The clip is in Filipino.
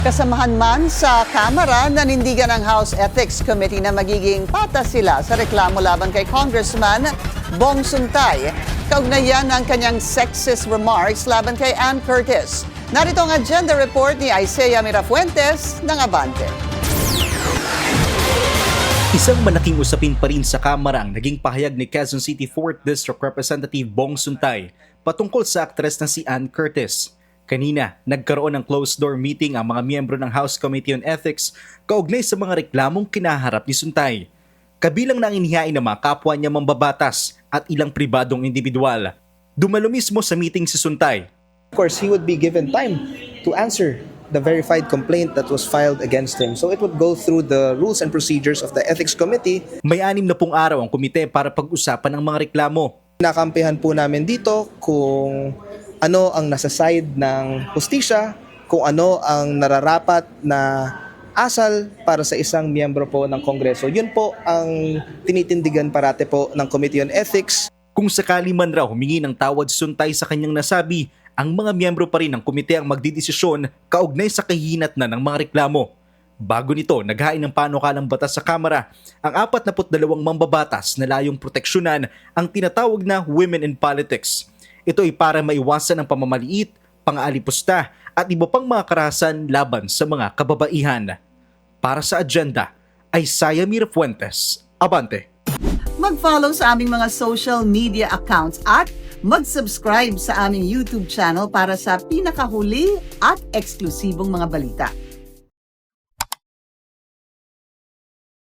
Kasamahan man sa Kamara, nanindigan ng House Ethics Committee na magiging patas sila sa reklamo laban kay Congressman Bong Suntay, kaugnayan ng kanyang sexist remarks laban kay Ann Curtis. Narito ang agenda report ni Isaiah Mirafuentes ng Abante. Isang malaking usapin pa rin sa Kamara ang naging pahayag ni Quezon City 4th District Representative Bong Suntay patungkol sa aktres na si Ann Curtis. Kanina, nagkaroon ng closed-door meeting ang mga miyembro ng House Committee on Ethics kaugnay sa mga reklamong kinaharap ni Suntay. Kabilang na ang inihain ng mga kapwa niya mambabatas at ilang pribadong individual. Dumalo mismo sa meeting si Suntay. Of course, he would be given time to answer the verified complaint that was filed against him. So it would go through the rules and procedures of the Ethics Committee. May 60 araw ang komite para pag-usapan ang mga reklamo. Nakampihan po namin dito kung ano ang nasa side ng hustisya, kung ano ang nararapat na asal para sa isang miyembro po ng Kongreso. Yun po ang tinitindigan parate po ng Committee on Ethics. Kung sakali man raw humingi ng tawad si Suntay sa kanyang nasabi, ang mga miyembro pa rin ng komite ang magdidesisyon kaugnay sa kahihinatnan ng mga reklamo. Bago nito, naghain ng panukalang batas sa Kamara ang 42 mambabatas na layong proteksyonan ang tinatawag na Women in Politics. Ito ay para maiwasan ang pamamaliit, pang-aalipusta at iba pang mga karahasan laban sa mga kababaihan. Para sa agenda, Isaiah Mirafuentes, Abante. Mag-follow sa aming mga social media accounts at mag-subscribe sa aming YouTube channel para sa pinakahuli at eksklusibong mga balita.